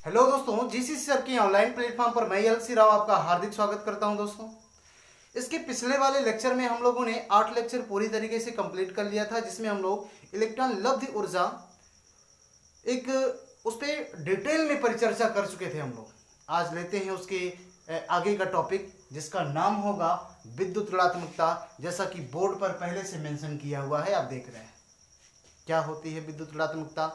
Hello दोस्तों, GCC sir के online platform पर मैं एलसी राव आपका हार्दिक स्वागत करता हूं। दोस्तों, इसके पिछले वाले लेक्चर में हम लोगों ने 8 लेक्चर पूरी तरीके से कंप्लीट कर लिया था, जिसमें हम लोग इलेक्ट्रॉन लब्ध ऊर्जा एक उस पर डिटेल में परिचर्चा कर चुके थे। हम लोग आज लेते हैं उसके आगे का टॉपिक, जिसका नाम होगा विद्युत ऋणात्मकता। जैसा कि बोर्ड पर पहले से मेंशन किया हुआ है, आप देख रहे हैं क्या होती है विद्युत ऋणात्मकता,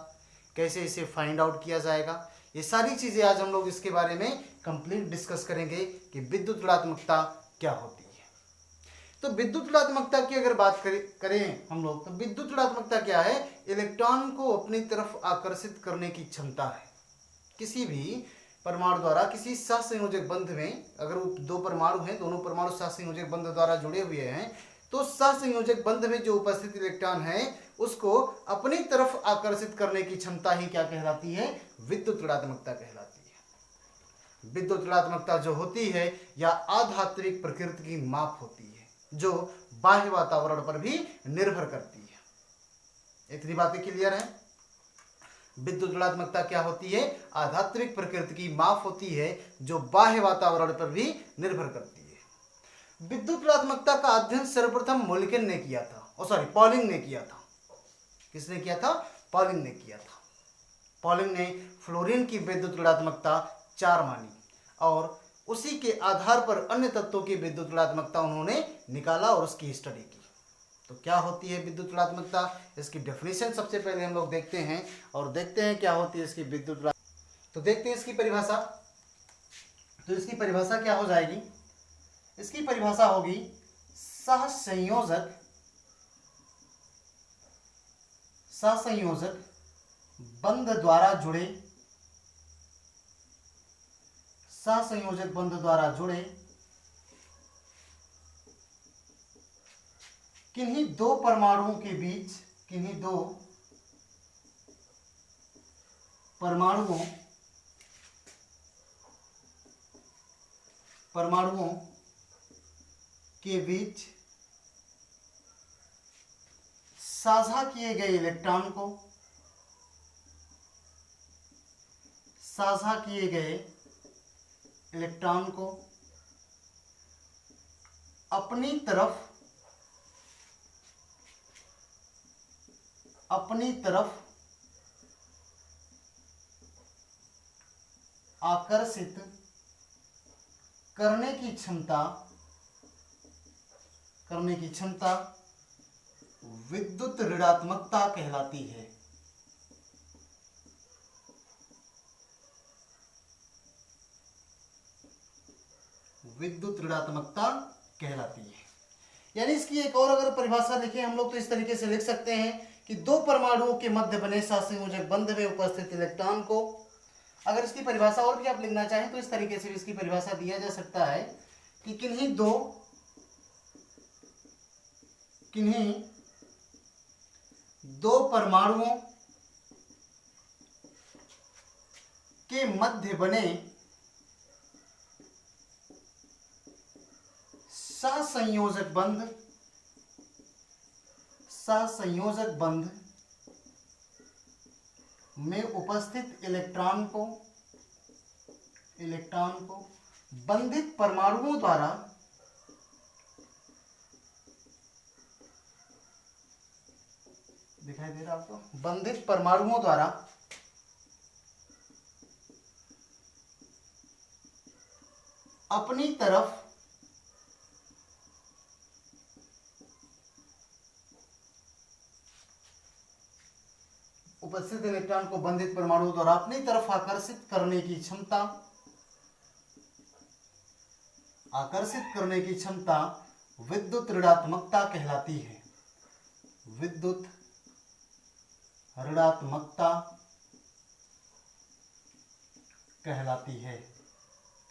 कैसे इसे फाइंड आउट किया जाएगा। ये सारी चीजें आज हम लोग इसके बारे में कंप्लीट डिस्कस करेंगे कि विद्युत ऋणात्मकता क्या होती है। तो विद्युत ऋणात्मकता की अगर बात करें हम लोग, तो विद्युत ऋणात्मकता क्या है? इलेक्ट्रॉन को अपनी तरफ आकर्षित करने की क्षमता है। किसी भी परमाणु द्वारा किसी सहसंयोजक बंध में, अगर वो दो परमाणु हैं, दोनों परमाणु सहसंयोजक बंध द्वारा जुड़े हुए हैं, तो सहसंयोजक बंध में जो उपस्थित इलेक्ट्रॉन है उसको अपनी तरफ आकर्षित करने की क्षमता ही क्या कहलाती है? विद्युत ऋणात्मकता कहलाती है। विद्युत ऋणात्मकता जो होती है या आधात्विक प्रकृति की माप होती है, जो बाह्य वातावरण पर भी निर्भर करती है। इतनी बातें क्लियर हैं? विद्युत ऋणात्मकता क्या होती है? आधात्विक प्रकृति की माप होती है, जो बाह्य वातावरण पर भी निर्भर करती है। विद्युत ऋणात्मकता का अध्ययन सर्वप्रथम मोल्किन ने किया था, पॉलिंग ने किया था। किसने किया था? पॉलिंग ने किया था। पॉलिंग ने फ्लोरीन की विद्युत ऋणात्मकता 4 मानी और उसी के आधार पर अन्य तत्वों की विद्युत ऋणात्मकता उन्होंने निकाला और उसकी स्टडी की। तो क्या होती है विद्युत ऋणात्मकता? इसकी डेफिनेशन सबसे पहले हम लोग देखते हैं और देखते हैं क्या होती है इसकी विद्युत ऋणात्मकता। तो देखते हैं इसकी परिभाषा। तो इसकी परिभाषा क्या हो जाएगी? इसकी परिभाषा होगी सहसंयोजक बंध द्वारा जुड़े, सहसंयोजक बंध द्वारा जुड़े किन्हीं दो परमाणुओं के बीच, किन्हीं दो परमाणुओं के बीच साझा किए गए इलेक्ट्रॉन को, अपनी तरफ आकर्षित करने की क्षमता विद्युत ऋणात्मकता कहलाती है। विद्युत ऋणात्मकता कहलाती है। यानी इसकी एक और अगर परिभाषा लिखें हम लोग, तो इस तरीके से लिख सकते हैं कि दो परमाणुओं के मध्य बने सहसंयोजक बंध में उपस्थित इलेक्ट्रॉन को, अगर इसकी परिभाषा और भी आप लिखना चाहें तो इस तरीके से इसकी परिभाषा दिया जा सकता है कि किन्हीं दो परमाणुओं के मध्य बने सहसंयोजक बंध में उपस्थित इलेक्ट्रॉन को बंधित परमाणुओं द्वारा दिखाई दे रहा आपको? बंधित परमाणुओं द्वारा अपनी तरफ उपस्थित इलेक्ट्रॉन को बंधित परमाणुओं द्वारा अपनी तरफ आकर्षित करने की क्षमता विद्युत ऋणात्मकता कहलाती है। विद्युत ऋणात्मकता कहलाती है।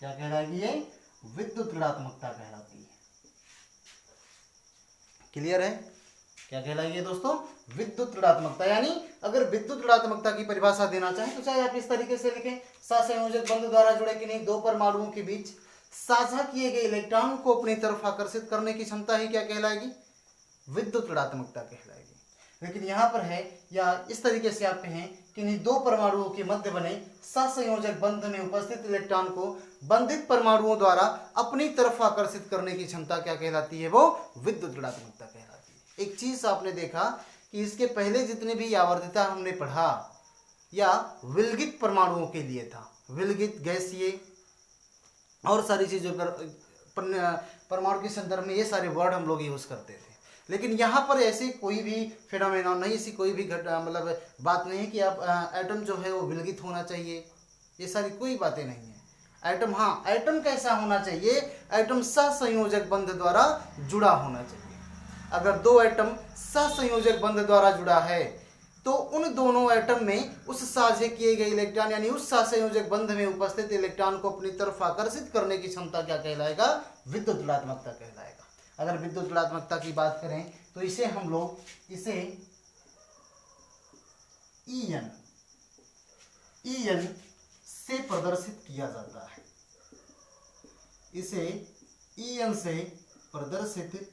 क्या कहलाएगी ये? विद्युत ऋणात्मकता कहलाती है। क्लियर है? क्या कहलाएगी दोस्तों? विद्युत ऋणात्मकता। यानी अगर विद्युत ऋणात्मकता की परिभाषा देना चाहें तो चाहे आप इस तरीके से लिखें, सहसंयोजक बंध द्वारा जुड़े किन्हीं दो परमाणुओं के बीच साझा किए गए इलेक्ट्रॉन को अपनी तरफ आकर्षित करने की क्षमता ही क्या कहलाएगी? विद्युत ऋणात्मकता कहलाएगी। लेकिन यहाँ पर है या इस तरीके से आप कहें कि इन दो परमाणुओं के मध्य बने सहसंयोजक बंध में उपस्थित इलेक्ट्रॉन को बंधित परमाणुओं द्वारा अपनी तरफ आकर्षित करने की क्षमता क्या कहलाती है? वो विद्युत ऋणात्मकता कहलाती है। एक चीज आपने देखा कि इसके पहले जितने भी आवर्तता हमने पढ़ा या विलगित परमाणुओं के लिए था, विलगित, गैसीय और सारी चीजों पर परमाणु के संदर्भ में ये सारे वर्ड हम लोग यूज करते थे। लेकिन यहाँ पर ऐसी कोई भी फिनोमेना नहीं, ऐसी कोई भी मतलब बात नहीं है कि आप एटम जो है वो विलगित होना चाहिए, ये सारी कोई बातें नहीं है। एटम, हाँ, एटम कैसा होना चाहिए? एटम सहसंयोजक बंध द्वारा जुड़ा होना चाहिए। अगर दो एटम सहसंयोजक बंध द्वारा जुड़ा है तो उन दोनों एटम में उस साझे किए गए इलेक्ट्रॉन यानी उस सहसंयोजक बंध में उपस्थित इलेक्ट्रॉन को अपनी तरफ आकर्षित करने की क्षमता क्या कहलाएगा? विद्युत ऋणात्मकता कहलाएगा। अगर विद्युत ऋणात्मकता की बात करें तो इसे हम लोग EN से प्रदर्शित किया जाता है। इसे EN से प्रदर्शित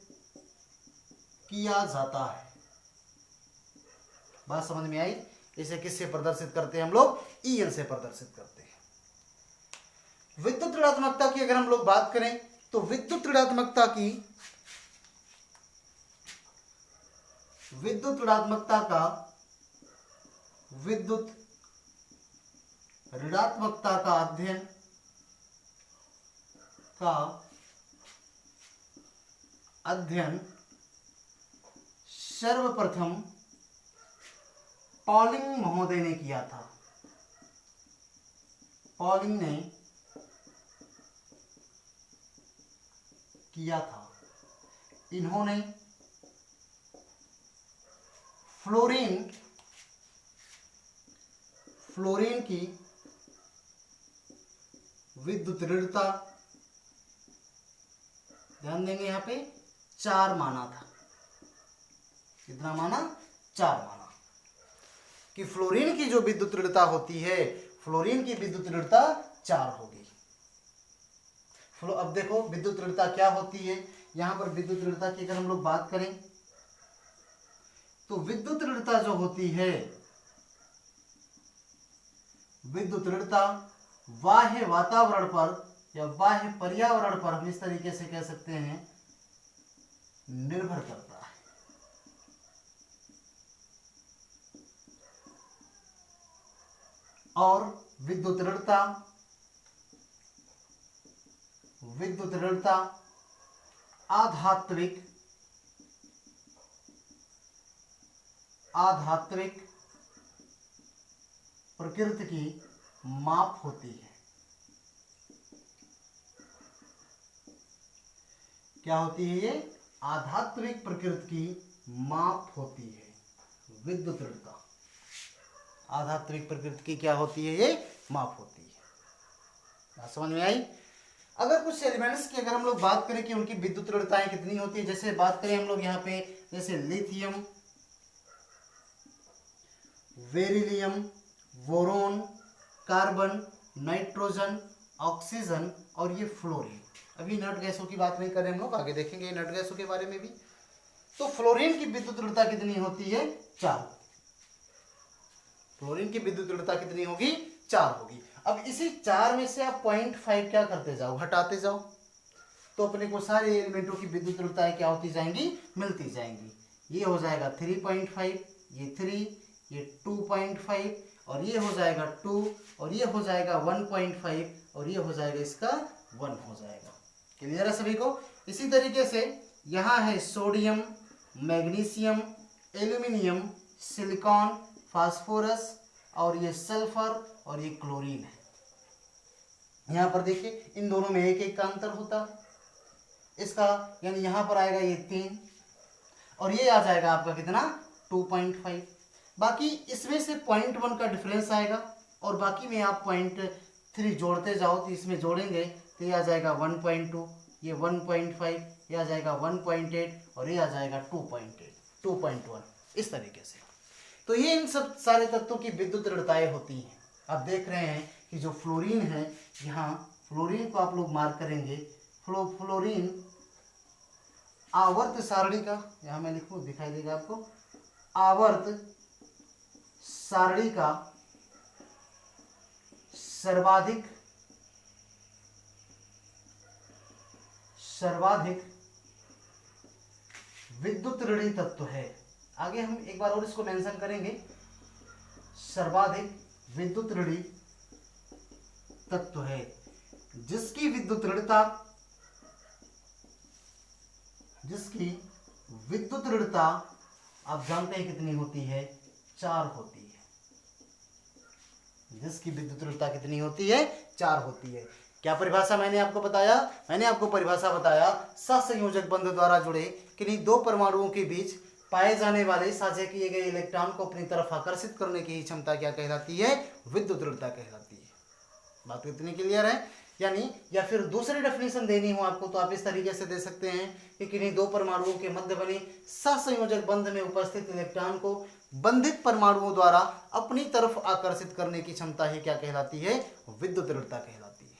किया जाता है। बात समझ में आई? इसे किससे प्रदर्शित करते हैं हम लोग? EN से प्रदर्शित करते हैं। विद्युत ऋणात्मकता की अगर हम लोग बात करें तो विद्युत ऋणात्मकता का अध्ययन सर्वप्रथम पॉलिंग महोदय ने किया था। पॉलिंग ने किया था। इन्होंने फ्लोरीन की विद्युत ऋणता, ध्यान देंगे यहाँ पे 4 माना था। कितना माना? 4 माना कि फ्लोरीन की जो विद्युत ऋणता होती है, फ्लोरीन की विद्युत ऋणता 4 होगी। अब देखो विद्युत ऋणता क्या होती है। यहां पर विद्युत ऋणता की अगर हम लोग बात करें तो विद्युत ऋणता जो होती है, विद्युत ऋणता बाह्य वातावरण पर या बाह्य पर्यावरण पर हम इस तरीके से कह सकते हैं निर्भर करता है। और विद्युत ऋणता आध्यात्मिक प्रकृति की माप होती है। क्या होती है ये? आध्यात्मिक प्रकृति की माप होती है विद्युत ऋणता। आध्यात्मिक प्रकृति की क्या होती है? ये माप होती है। बात समझ में आई? अगर कुछ एलिमेंट्स की अगर हम लोग बात करें कि उनकी विद्युत ऋणताएं कितनी होती है, जैसे बात करें हम लोग यहाँ पे, जैसे lithium, beryllium, boron, carbon, nitrogen, oxygen और ये फ्लोरीन। अभी नट गैसों की बात नहीं कर रहे हम लोग, आगे देखेंगे नट गैसों के बारे में भी। तो फ्लोरीन की विद्युत ऋणता कितनी होती है? 4। फ्लोरीन की विद्युत ऋणता कितनी होगी? 4 होगी। अब इसी 4 में से आप 0.5 क्या करते जाओ? हटाते जाओ, तो अपने को सारे एलिमेंटों की विद्युत ऋणताएं क्या होती जाएंगी? मिलती जाएंगी। ये हो जाएगा 3.5, ये 3, ये 2.5 और ये हो जाएगा 2 और ये हो जाएगा 1.5 और ये हो जाएगा इसका 1 हो जाएगा। क्लियर है सभी को? इसी तरीके से यहाँ है sodium, magnesium, aluminium, silicon, phosphorus और ये सल्फर और ये क्लोरीन है। यहाँ पर देखिए इन दोनों में एक का अंतर होता है इसका, यानी यहाँ पर आएगा ये 3 और ये आ जाएगा आपका कितना? 2.5। बाकी इसमें से 0.1 का डिफरेंस आएगा और बाकी में आप 0.3 जोड़ते जाओ, तो इसमें जोड़ेंगे तो ये आ जाएगा 1.2, ये 1.5, ये आ जाएगा 1.8 और ये आ जाएगा 2.1 इस तरीके से। तो ये इन सब सारे तत्वों की विद्युत ऋणताएं होती हैं। आप देख रहे हैं कि जो फ्लोरीन है, यहाँ फ्लोरीन को आप लोग मार्क करेंगे। फ्लोरीन आवर्त सारणी का, यहाँ मैं लिखूँ दिखाई देगा आपको, आवर्त सारणी का सर्वाधिक विद्युत ऋणी तत्व है। आगे हम एक बार और इसको मेंशन करेंगे, सर्वाधिक विद्युत ऋणी तत्व है जिसकी विद्युत ऋणता आप जानते हैं कितनी होती है, 4 होती है। जिसकी विद्युत ऋणता कितनी होती है, 4 होती है। क्या परिभाषा मैंने आपको बताया? मैंने आपको परिभाषा बताया, सहसंयोजक बंध द्वारा जुड़े किन्हीं दो परमाणुओं के बीच पाए जाने वाले साझा किए गए इलेक्ट्रॉन को अपनी तरफ आकर्षित करने की क्षमता क्या कहलाती है, विद्युत ऋणता कहलाती है। बात कितनी क्लियर है? यानी या फिर दूसरी डेफिनेशन देनी हो आपको तो आप इस तरीके से दे सकते हैं कि किन्हीं दो परमाणुओं के मध्य बने सहसंयोजक बंध में उपस्थित इलेक्ट्रॉन को बंधित परमाणुओं द्वारा अपनी तरफ आकर्षित करने की क्षमता ही क्या कहलाती है, विद्युत ऋणता कहलाती है।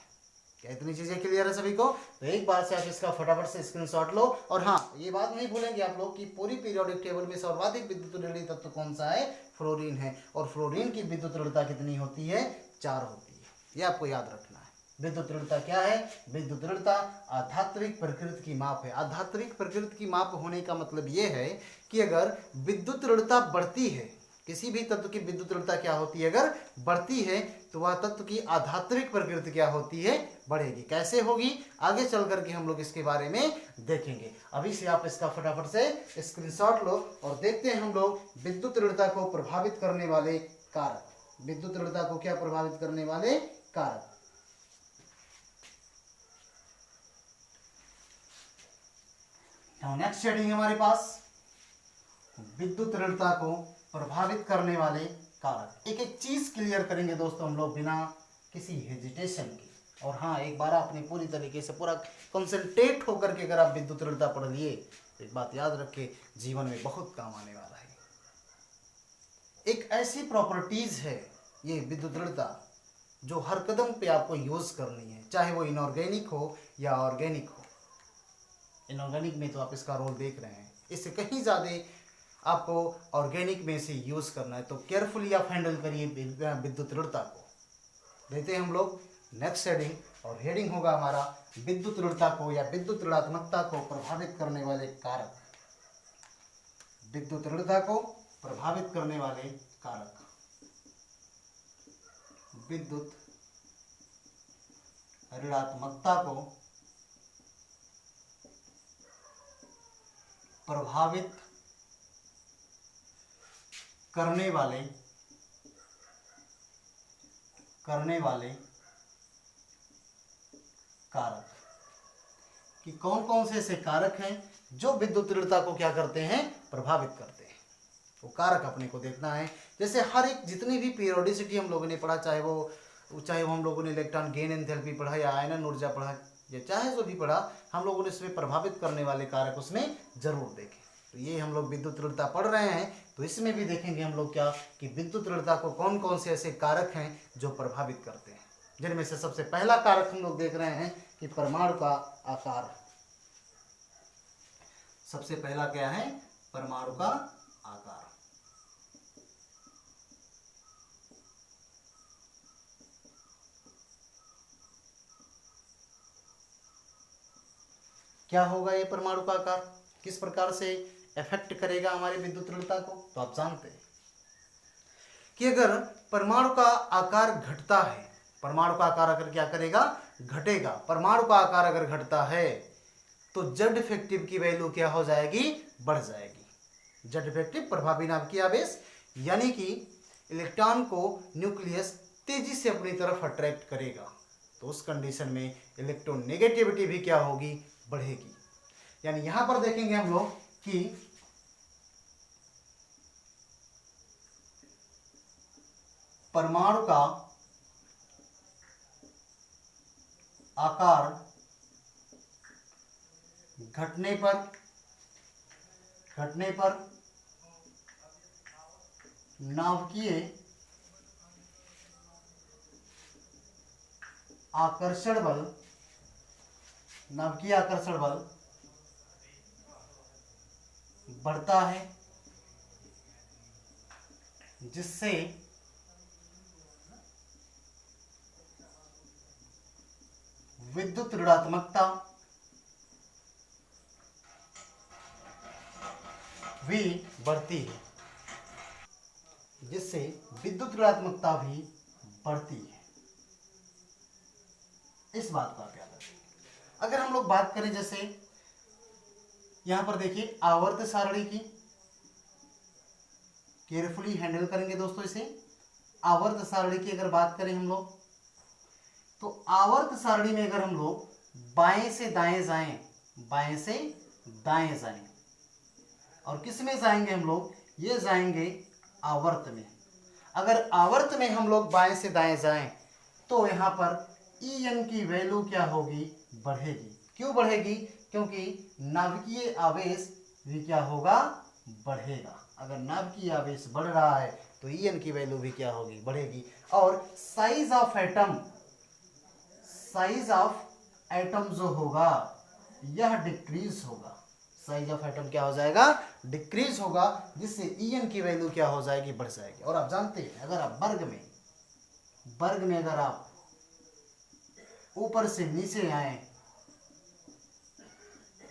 क्या इतनी चीजें क्लियर है सभी को? तो एक बार से आप इसका फटाफट से स्क्रीनशॉट लो। और हाँ, ये बात नहीं भूलेंगे आप लोग कि पूरी पीरियोडिक टेबल में सर्वाधिक विद्युत ऋणी तत्व कौन सा है, फ्लोरीन है। और फ्लोरीन की विद्युत ऋणता कितनी होती है, 4 होती है। ये आपको याद रखना है। विद्युत ऋणता क्या है? विद्युत ऋणता आध्यात्मिक प्रकृति की माप है। आध्यात्मिक प्रकृति की माप होने का मतलब ये है कि अगर विद्युत ऋणता बढ़ती है, किसी भी तत्व की विद्युत ऋणता क्या होती है, अगर बढ़ती है तो वह तत्व की आध्यात्मिक प्रकृति क्या होती है, बढ़ेगी। कैसे होगी, आगे चल करके हम लोग इसके बारे में देखेंगे। अभी से आप इसका फटाफट से स्क्रीनशॉट लो और देखते हैं हम लोग विद्युत ऋणता को प्रभावित करने वाले कारक। विद्युत ऋणता को क्या प्रभावित करने वाले कारक। नेक्स्ट हेडिंग हमारे पास विद्युत ऋणता को प्रभावित करने वाले कारक। एक एक चीज क्लियर करेंगे दोस्तों हम लोग बिना किसी हेजिटेशन के। और हाँ, एक बार आपने पूरी तरीके से पूरा कंसंट्रेट होकर के अगर आप विद्युत ऋणता पढ़ लिए तो एक बात याद रखे, जीवन में बहुत काम आने वाला है। एक ऐसी प्रॉपर्टीज है ये विद्युत ऋणता जो हर कदम पे आपको यूज करनी है, चाहे वो इनऑर्गेनिक हो या ऑर्गेनिक हो। इनऑर्गेनिक में तो आप इसका रोल देख रहे हैं, इससे कहीं ज़्यादा आपको ऑर्गेनिक में से यूज करना है। तो केयरफुली आप हैंडल करिए विद्युत ऋणता को। देते हैं हम लोग नेक्स्ट हेडिंग, और हेडिंग होगा हमारा विद्युत ऋणता को या विद्युत ऋणात्मकता को प्रभावित करने वाले कारक। विद्युत ऋणता को प्रभावित करने वाले कारक। विद्युत ऋणात्मकता को प्रभावित करने वाले कारक। कि कौन कौन से ऐसे कारक हैं जो विद्युत ऋणता को क्या करते हैं, प्रभावित करते हैं। वो कारक अपने को देखना है। जैसे हर एक जितनी भी पीरियोडिसिटी हम लोगों ने पढ़ा, चाहे वो हम लोगों ने इलेक्ट्रॉन गेन एंथैल्पी पढ़ा या आयनन ऊर्जा पढ़ा या चाहे जो भी पढ़ा, हम लोगों ने इसमें प्रभावित करने वाले कारक उसमें जरूर देखे। तो ये हम लोग विद्युत ऋणता पढ़ रहे हैं तो इसमें भी देखेंगे हम लोग क्या कि विद्युत ऋणता को कौन कौन से ऐसे कारक हैं जो प्रभावित करते हैं। जिनमें से सबसे पहला कारक हम लोग देख रहे हैं कि परमाणु का आकार। सबसे पहला क्या है, परमाणु का आकार। क्या होगा ये परमाणु का आकार, किस प्रकार से इफेक्ट करेगा हमारे विद्युत ऋणता को? तो आप जानते हैं कि अगर परमाणु का आकार घटता है, परमाणु का आकार अगर क्या करेगा, घटेगा। परमाणु का आकार अगर घटता है तो जेड इफेक्टिव की वैल्यू क्या हो जाएगी, बढ़ जाएगी। जेड इफेक्टिव प्रभावी नाभिकीय आवेश, यानी कि इलेक्ट्रॉन को न्यूक्लियस तेजी से अपनी तरफ अट्रैक्ट करेगा। तो उस कंडीशन में इलेक्ट्रोनेगेटिविटी भी क्या होगी, बढ़ेगी। यानी यहां पर देखेंगे हम लोग कि परमाणु का आकार घटने पर नाभिकीय आकर्षण बल बढ़ता है जिससे विद्युत ऋणात्मकता भी बढ़ती है, जिससे विद्युत ऋणात्मकता भी बढ़ती है। इस बात को आप याद रखें। अगर हम लोग बात करें जैसे यहां पर देखिए आवर्त सारणी की, केयरफुली हैंडल करेंगे दोस्तों इसे। आवर्त सारणी की अगर बात करें हम लोग, तो आवर्त सारणी में अगर हम लोग बाएं से दाएं जाएं, बाएं से दाएं जाएं, और किस में जाएंगे हम लोग, ये जाएंगे आवर्त में। अगर आवर्त में हम लोग बाएं से दाएं जाएं तो यहां पर En की वैल्यू क्या होगी, बढ़ेगी। क्यों बढ़ेगी, क्योंकि नाभिकीय आवेश भी क्या होगा, बढ़ेगा। अगर नाभिकीय आवेश बढ़ रहा है तो En की वैल्यू भी क्या होगी, बढ़ेगी। और size of atom, size of atom जो होगा यह डिक्रीज होगा। साइज ऑफ एटम क्या हो जाएगा, डिक्रीज होगा, जिससे En की वैल्यू क्या हो जाएगी, बढ़ जाएगी। और आप जानते हैं अगर आप वर्ग में अगर आप ऊपर से नीचे आए,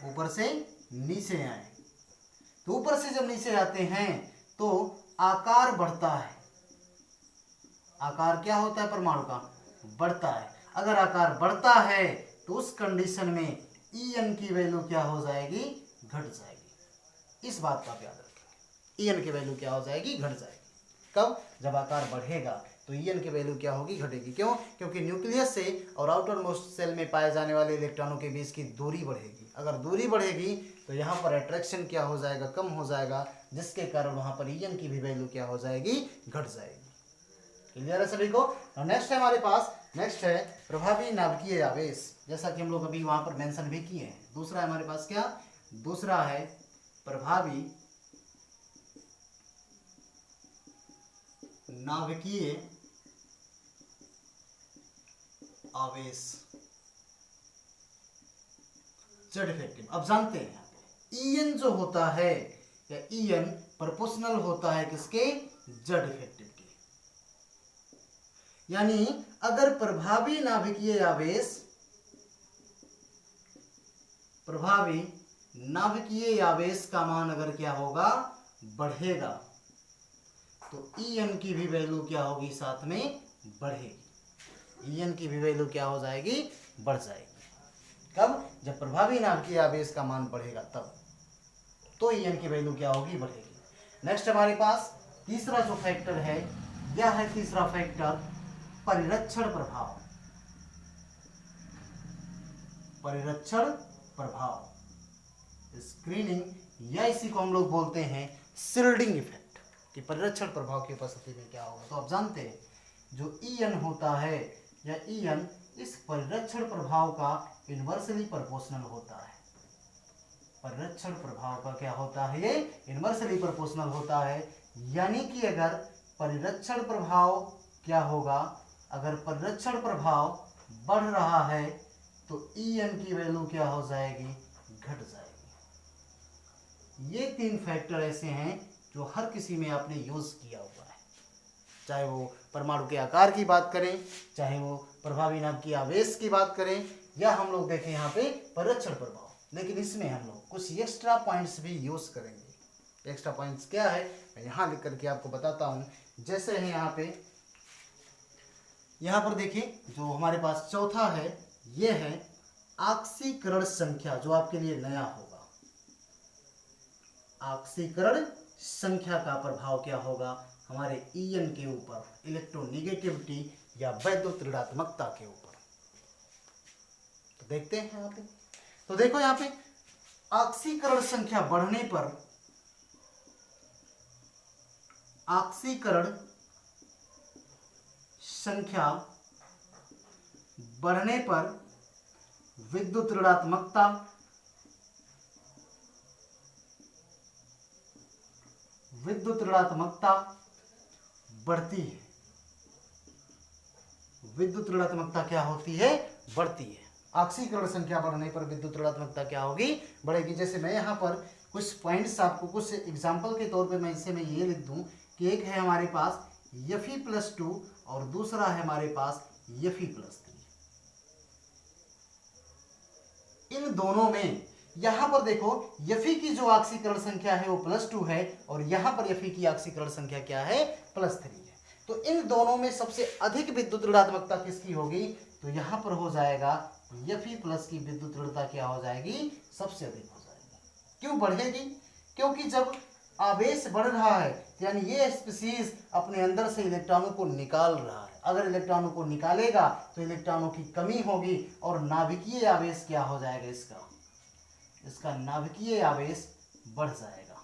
ऊपर से नीचे आए, तो ऊपर से जब नीचे आते हैं तो आकार बढ़ता है। आकार क्या होता है, परमाणु का बढ़ता है। अगर आकार बढ़ता है तो उस कंडीशन में En की वैल्यू क्या हो जाएगी, घट जाएगी। इस बात का आप याद रखेंगे। En की वैल्यू क्या हो जाएगी, घट जाएगी। कब, जब आकार बढ़ेगा तो En की वैल्यू क्या होगी, घटेगी। क्यों, क्योंकि न्यूक्लियस से और आउटर मोस्ट सेल में पाए जाने वाले इलेक्ट्रॉनों के बीच की दूरी बढ़ेगी। अगर दूरी बढ़ेगी तो यहाँ पर अट्रैक्शन क्या हो जाएगा, कम हो जाएगा, जिसके कारण वहां पर En की भी वैल्यू क्या हो जाएगी, घट जाएगी। क्लियर है सभी को। नेक्स्ट है हमारे पास, नेक्स्ट है प्रभावी नाभिकीय आवेश, जैसा कि हम लोग अभी वहां पर मेंशन भी किए हैं। दूसरा है हमारे पास क्या, दूसरा है प्रभावी नाभिकीय आवेश, जेड इफेक्टिव। अब जानते हैं यहाँ पे En जो होता है, या En प्रोपोर्शनल होता है किसके, जेड इफेक्टिव के। यानी अगर प्रभावी नाभिकीय आवेश, प्रभावी नाभिकीय आवेश का मान अगर क्या होगा, बढ़ेगा, तो En की भी वैल्यू क्या होगी, साथ में बढ़ेगी। En की भी वैल्यू क्या हो जाएगी, बढ़ जाएगी। कब, जब प्रभावी नाभिकीय आवेश का मान बढ़ेगा तब, तो En की वैल्यू क्या होगी, बढ़ेगी। नेक्स्ट हमारे पास तीसरा जो फैक्टर है, यह है तीसरा फैक्टर परिरक्षण प्रभाव। परिरक्षण प्रभाव, स्क्रीनिंग, या इसी को हम लोग बोलते हैं शिल्डिंग इफेक्ट, कि परिरक्षण प्रभाव की उपस्थिति में क्या होगा। तो आप जानते हैं जो En होता है, या En इस परिरक्षण प्रभाव का इनवर्सली प्रोपोर्शनल होता है। परिरक्षण प्रभाव का क्या होता है, ये इनवर्सली प्रोपोर्शनल होता है। यानी कि अगर परिरक्षण प्रभाव क्या होगा, अगर परिरक्षण प्रभाव बढ़ रहा है तो En की वैल्यू क्या हो जाएगी, घट जाएगी। ये तीन फैक्टर ऐसे हैं जो हर किसी में आपने यूज किया हुआ है, चाहे वो परमाणु के आकार की बात करें, चाहे वो प्रभावी नाभिकीय आवेश की बात करें, या हम लोग देखें यहाँ पे परिरक्षण प्रभाव। लेकिन इसमें हम लोग कुछ एक्स्ट्रा पॉइंट्स भी यूज करेंगे। एक्स्ट्रा पॉइंट्स क्या है, मैं यहाँ लिख करके आपको बताता हूँ। जैसे है यहाँ पर देखिए, जो हमारे पास चौथा है, ये है ऑक्सीकरण संख्या, जो आपके लिए नया होगा। ऑक्सीकरण संख्या का प्रभाव क्या होगा हमारे En के ऊपर, इलेक्ट्रोनेगेटिविटी या वैद्युत ऋणात्मकता के ऊपर। तो देखते हैं यहाँ पे, तो देखो यहाँ पे ऑक्सीकरण संख्या बढ़ने पर, ऑक्सीकरण संख्या बढ़ने पर विद्युत ऋणात्मकता, विद्युत ऋणात्मकता बढ़ती है। विद्युत ऋणात्मकता क्या होती है, बढ़ती है। ऑक्सीकरण संख्या बढ़ने पर विद्युत ऋणात्मकता क्या होगी, बढ़ेगी। जैसे मैं यहाँ पर कुछ पॉइंट्स आपको, कुछ एग्जांपल के तौर पे मैं इसे मैं ये लिख दूं कि एक है हमारे पास Fe+2 और दूसरा है हमारे पास Fe+3। इन दोनों में यहां पर देखो Fe की जो ऑक्सीकरण संख्या है वो +2 है और यहां पर Fe की ऑक्सीकरण संख्या क्या है, +3 है। तो इन दोनों में सबसे अधिक विद्युत ऋणात्मकता किसकी होगी, तो यहां पर हो जाएगा Fe+ की विद्युत ऋणता क्या हो जाएगी, सबसे अधिक हो जाएगी। क्यों बढ़ेगी, क्योंकि जब आवेश बढ़ रहा है यानी ये स्पीशीज अपने अंदर से इलेक्ट्रॉनों को निकाल रहा है। अगर इलेक्ट्रॉनों को निकालेगा तो इलेक्ट्रॉनों की कमी होगी और नाभिकीय आवेश क्या हो जाएगा, इसका नाभिकीय आवेश बढ़ जाएगा।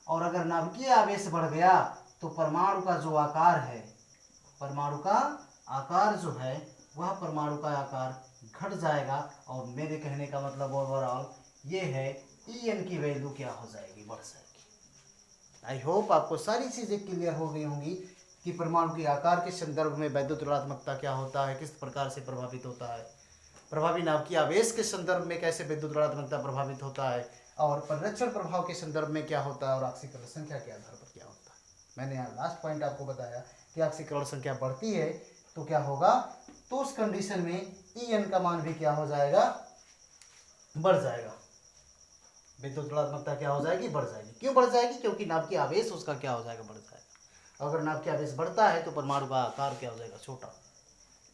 और अगर नाभिकीय आवेश बढ़ गया तो परमाणु का जो आकार है, परमाणु का आकार जो है वह परमाणु का आकार घट जाएगा। और मेरे कहने का मतलब ओवरऑल ये है En की वैल्यू क्या हो जाएगी, बढ़ जाएगी। आई होप आपको सारी चीजें क्लियर हो गई होंगी कि परमाणु के आकार के संदर्भ में वैद्युत ऋणात्मकता क्या होता है, किस प्रकार से प्रभावित होता है, प्रभावी नाभिकीय आवेश के संदर्भ में कैसे विद्युत ऋणात्मकता प्रभावित होता है, और परिरक्षण प्रभाव के संदर्भ में क्या होता है, और ऑक्सीकरण संख्या के आधार पर क्या होता है। मैंने यहाँ लास्ट पॉइंट आपको बताया कि ऑक्सीकरण संख्या बढ़ती है तो क्या होगा, तो उस कंडीशन में En का मान भी क्या हो जाएगा, बढ़ जाएगा। विद्युत ऋणात्मकता क्या हो जाएगी, बढ़ जाएगी। क्यों बढ़ जाएगी, क्योंकि नाभिकीय आवेश उसका क्या हो जाएगा, बढ़ जाएगा। अगर नाभिकीय आवेश बढ़ता है तो परमाणु का आकार क्या हो जाएगा, छोटा,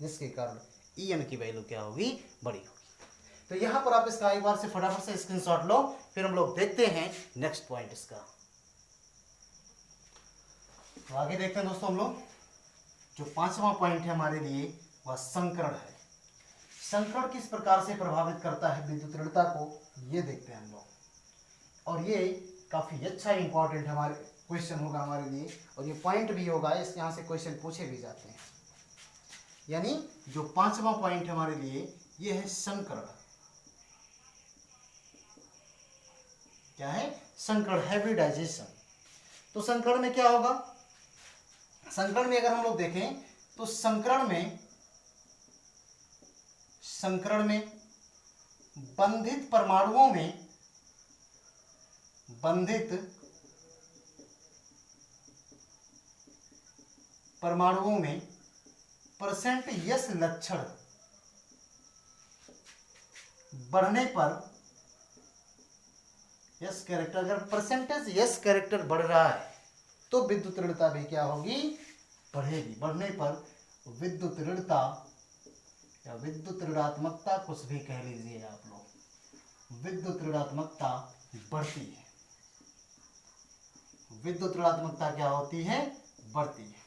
जिसके कारण En की वैल्यू क्या होगी, बड़ी होगी। तो यहाँ पर आप इसका एक बार से फटाफट से स्क्रीनशॉट लो, फिर हम लोग देखते हैं नेक्स्ट पॉइंट इसका। तो आगे देखते हैं दोस्तों हम लोग, जो 5वां पॉइंट है हमारे लिए वह संकरण है। संकरण किस प्रकार से प्रभावित करता है विद्युत ऋणता को, ये देखते हैं हम लोग। और ये काफी अच्छा इंपॉर्टेंट हमारे क्वेश्चन होगा हमारे लिए, और ये पॉइंट भी होगा, इस यहाँ से क्वेश्चन पूछे भी जाते हैं। यानी जो 5वां पॉइंट है हमारे लिए ये है संकरण। क्या है, संकरण, हाइब्रिडाइजेशन। तो संकरण में क्या होगा, संकरण में अगर हम लोग देखें तो संकरण में बंधित परमाणुओं में परसेंट यस लक्षण बढ़ने पर, यस कैरेक्टर, अगर परसेंटेज यस कैरेक्टर बढ़ रहा है तो विद्युत ऋणता भी क्या होगी, बढ़ेगी। बढ़ने पर विद्युत ऋणता या विद्युत ऋणात्मकता, कुछ भी कह लीजिए आप लोग, विद्युत ऋणात्मकता बढ़ती है। विद्युत ऋणात्मकता क्या होती है, बढ़ती है।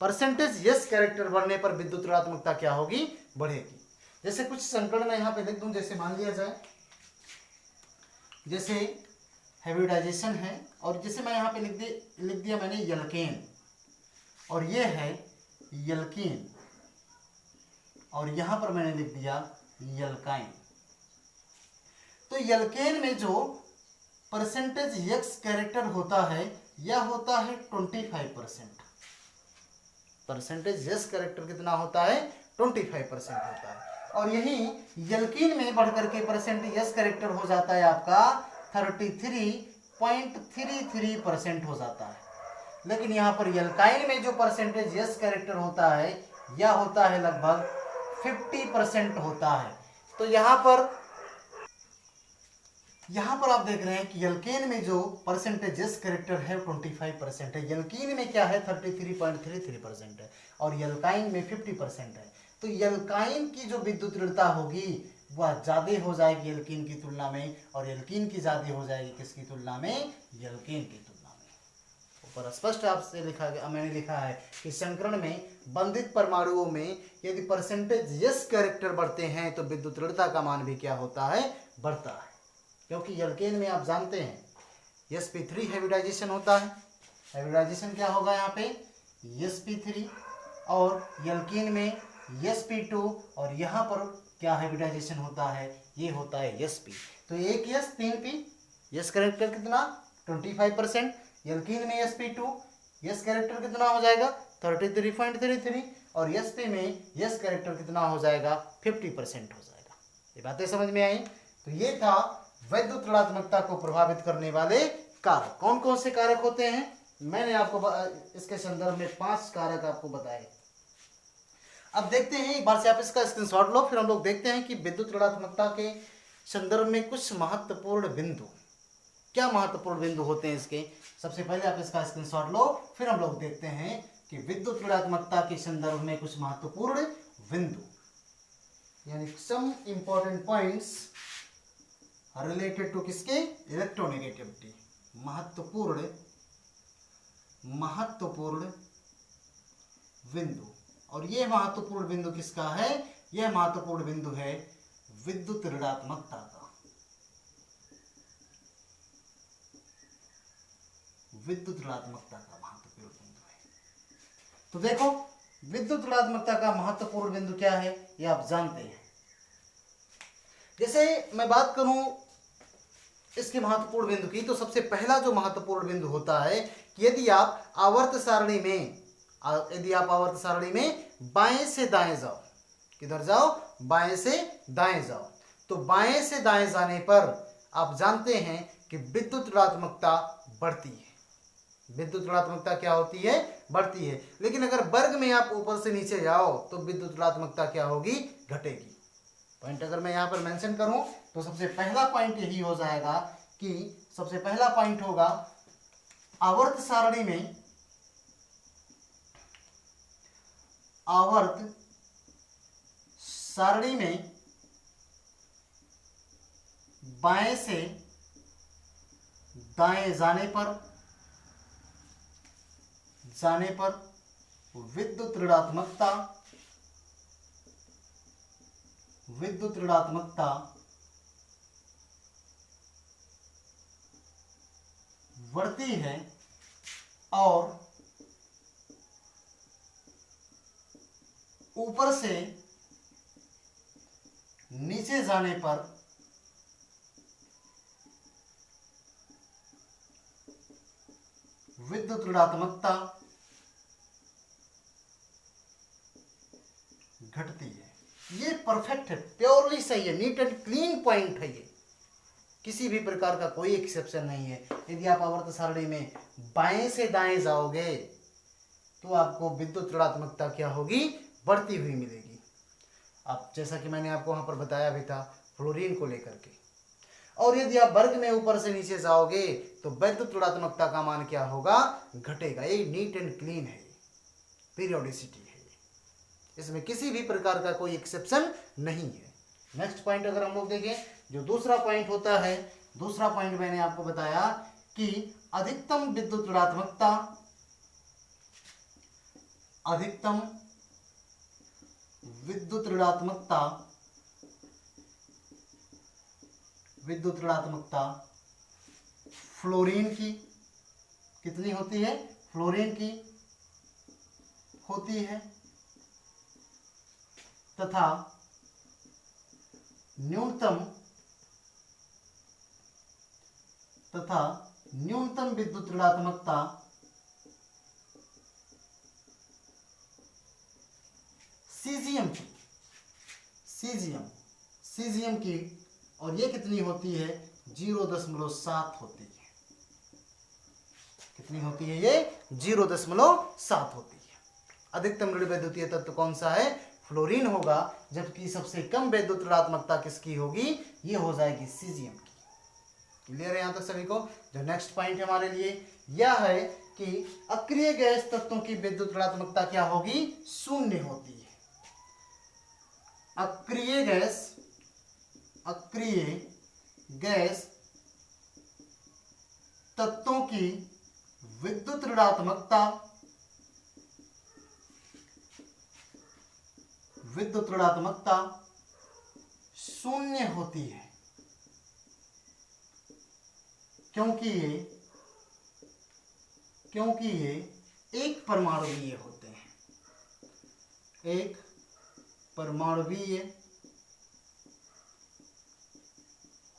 परसेंटेज यस कैरेक्टर बढ़ने पर विद्युत ऋणात्मकता क्या होगी, बढ़ेगी। जैसे कुछ संकरण मैं यहाँ पे लिख दूं, जैसे मान लिया जाए, जैसे हाइब्रिडाइजेशन है, और जैसे मैं यहाँ पे लिख दिया मैंने यल्केन, और ये है यल्कीन, और यहाँ पर मैंने लिख दिया यल्काइन। तो यल्केन में जो परसेंटेज यस कैरेक्टर होता है यह होता है 25%। परसेंटेज यस कैरेक्टर कितना होता है, 25% होता है। और यही यल्कीन में बढ़कर के परसेंटेज यस कैरेक्टर हो जाता है आपका 33.33% हो जाता है। लेकिन यहाँ पर यल्काइन में जो परसेंटेज यस कैरेक्टर होता है यह होता है लगभग 50% होता है। तो यहाँ पर आप देख रहे हैं कि यल्केन में जो परसेंटेज यस कैरेक्टर है 25% है, यल्कीन में क्या है 33.33% है, और यल्काइन में 50% है। तो यल्काइन की जो विद्युत ऋणता होगी वह ज्यादा हो जाएगी यल्कीन की तुलना में, और यल्कीन की ज्यादा हो जाएगी किसकी तुलना में, यल्केन की तुलना में। ऊपर स्पष्ट आपसे मैंने लिखा है कि संकरण में बंधित परमाणुओं में यदि परसेंटेज यस कैरेक्टर बढ़ते हैं तो विद्युत ऋणता का मान भी क्या होता है, बढ़ता है। क्योंकि यल्केन में आप जानते हैं sp3 हाइब्रिडाइजेशन होता है। हाइब्रिडाइजेशन क्या होगा यहाँ पे, sp3, और यल्केन में sp2, और यहाँ पर क्या हाइब्रिडाइजेशन होता है, ये होता है sp। तो एक यस 3 p, यस कैरेक्टर कितना 25%, यल्केन में sp2 यस कैरेक्टर कितना हो जाएगा 33.33, और sp में यस कैरेक्टर कितना हो जाएगा 50% हो जाएगा। ये बातें समझ में आई। तो ये था वैद्युत ऋणात्मकता को प्रभावित करने वाले कारक। कौन कौन से कारक होते हैं, मैंने आपको इसके संदर्भ में 5 कारक आपको बताए। अब देखते हैं, एक बार से आप इसका स्क्रीनशॉट लो, फिर हम लोग देखते हैं कि विद्युत ऋणात्मकता के संदर्भ में कुछ महत्वपूर्ण बिंदु, क्या महत्वपूर्ण बिंदु होते हैं इसके। सबसे पहले आप इसका स्क्रीनशॉट लो, फिर हम लोग देखते हैं कि विद्युत ऋणात्मकता के संदर्भ में कुछ महत्वपूर्ण बिंदु, यानी some important points related to किसके, इलेक्ट्रोनेगेटिविटी, महत्वपूर्ण बिंदु। और यह महत्वपूर्ण बिंदु किसका है, यह महत्वपूर्ण बिंदु है विद्युत ऋणात्मकता का। विद्युत ऋणात्मकता का महत्वपूर्ण बिंदु है। तो देखो, विद्युत ऋणात्मकता का महत्वपूर्ण बिंदु क्या है, यह आप जानते हैं। जैसे मैं बात करूं इसके महत्वपूर्ण बिंदु की, तो सबसे पहला जो महत्वपूर्ण बिंदु होता है कि यदि आप आवर्त सारणी में बाएं से दाएं जाओ, किधर जाओ, बाएं से दाएं जाओ, तो बाएं से दाएं जाने पर आप जानते हैं कि विद्युत ऋणात्मकता बढ़ती है। विद्युत ऋणात्मकता क्या होती है, बढ़ती है। लेकिन अगर वर्ग में आप ऊपर से नीचे जाओ तो विद्युत ऋणात्मकता क्या होगी, घटेगी। पॉइंट अगर मैं यहां पर मेंशन करूं तो सबसे पहला पॉइंट यही हो जाएगा कि सबसे पहला पॉइंट होगा आवर्त सारणी में बाएं से दाएं जाने पर विद्युत ऋणात्मकता बढ़ती है, और ऊपर से नीचे जाने पर विद्युत ऋणात्मकता घटती है। ये परफेक्ट है, प्योरली सही है, नीट एंड क्लीन पॉइंट है ये, किसी भी प्रकार का कोई एक्सेप्शन नहीं है। यदि आप आवर्त सारणी में बाएं से दाएं जाओगे तो आपको विद्युत ऋणात्मकता क्या होगी, बढ़ती हुई मिलेगी। अब जैसा कि मैंने आपको वहां पर बताया भी था फ्लोरीन को लेकर के। और यदि आप वर्ग में ऊपर से नीचे जाओगे तो विद्युत ऋणात्मकता का मान क्या होगा, घटेगा। ये नीट एंड क्लीन है, पीरियोडिसिटी है, इसमें किसी भी प्रकार का कोई एक्सेप्शन नहीं है। नेक्स्ट पॉइंट अगर हम लोग देखें, जो दूसरा पॉइंट होता है, दूसरा पॉइंट मैंने आपको बताया कि अधिकतम विद्युत ऋणात्मकता फ्लोरीन की कितनी होती है, फ्लोरीन की होती है, तथा न्यूनतम विद्युत ऋणात्मकता सीजियम की, और ये कितनी होती है, 0.7 होती है। कितनी होती है ये, 0.7 होती है। अधिकतम ऋण वैद्युतीय तत्व कौन सा है, फ्लोरीन होगा, जबकि सबसे कम विद्युत ऋणात्मकता किसकी होगी, ये हो जाएगी सीजियम की। क्लियर है यहां तक सभी को। जो नेक्स्ट पॉइंट है हमारे लिए यह है कि अक्रिय गैस तत्वों की विद्युत ऋणात्मकता क्या होगी, शून्य होती है। अक्रिय गैस तत्वों की विद्युत ऋणात्मकता शून्य होती है, क्योंकि ये एक परमाणुवीय होते हैं। एक परमाणुवीय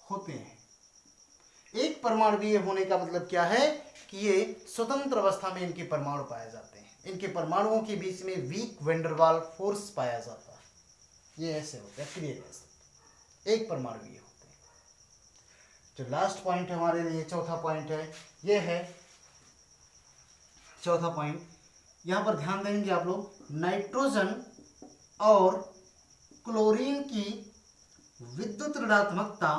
होते हैं। एक परमाणुवीय होने का मतलब क्या है कि ये स्वतंत्र अवस्था में इनके परमाणु पाए जाते हैं। इनके परमाणुओं के बीच में वीक वैंडरवाल फोर्स पाया जाता है। ये ऐसे होते हैं अक्रिय गैस, एक परमाणुवीय होते हैं। जो लास्ट पॉइंट हमारे लिए चौथा पॉइंट है, ये है चौथा पॉइंट यहां पर ध्यान देंगे आप लोग, नाइट्रोजन और क्लोरीन की विद्युत ऋणात्मकता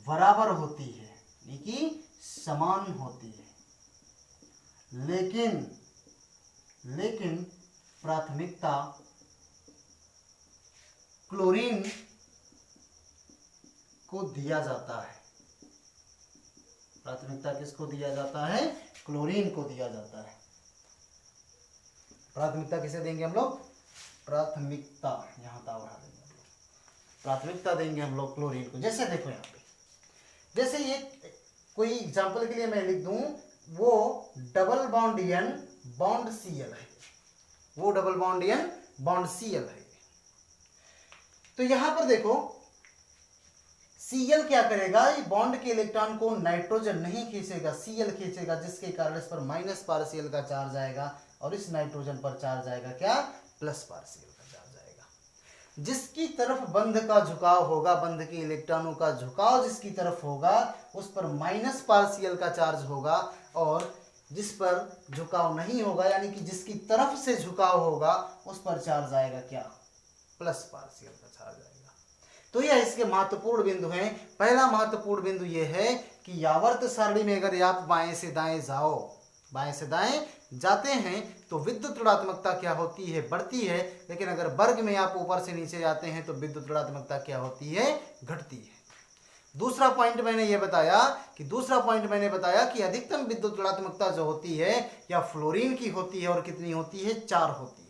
बराबर होती है, यानी कि समान होती है, लेकिन प्राथमिकता क्लोरीन को दिया जाता है। प्राथमिकता किसको दिया जाता है? क्लोरीन को दिया जाता है। प्राथमिकता किसे देंगे हम लोग? प्राथमिकता यहां ता बढ़ा देंगे हम लोग, प्राथमिकता देंगे हम लोग क्लोरीन को। जैसे देखो यहाँ पे, जैसे ये कोई एग्जांपल के लिए मैं लिख दूं, वो double bond N bond Cl है, वो double bond N bond Cl है। तो यहां पर देखो सीएल क्या करेगा, ये बॉन्ड के इलेक्ट्रॉन को नाइट्रोजन नहीं खींचेगा, सीएल खींचेगा, जिसके कारण इस पर माइनस पार्शियल का चार्ज आएगा और इस नाइट्रोजन पर चार्ज आएगा क्या? प्लस पार्शियल का चार्ज आएगा। जिसकी तरफ बंध का झुकाव होगा, बंध के इलेक्ट्रॉनों का झुकाव जिसकी तरफ होगा उस पर माइनस पार्शियल का चार्ज होगा, और जिस पर झुकाव नहीं होगा यानी कि जिसकी तरफ से झुकाव होगा उस पर चार्ज आएगा क्या? प्लस पार्शियल का चार्ज आएगा। तो यह इसके महत्वपूर्ण बिंदु हैं। पहला महत्वपूर्ण बिंदु यह है कि आवर्त सारणी में अगर आप बाएं से दाएं जाओ, बाएं से दाएं जाते हैं तो विद्युत ऋणात्मकता क्या होती है? बढ़ती है। लेकिन अगर वर्ग में आप ऊपर से नीचे जाते हैं तो विद्युत ऋणात्मकता क्या होती है? घटती है। दूसरा पॉइंट मैंने बताया कि अधिकतम विद्युत ऋणात्मकता जो होती है या फ्लोरीन की होती है, और कितनी होती है? 4 होती है।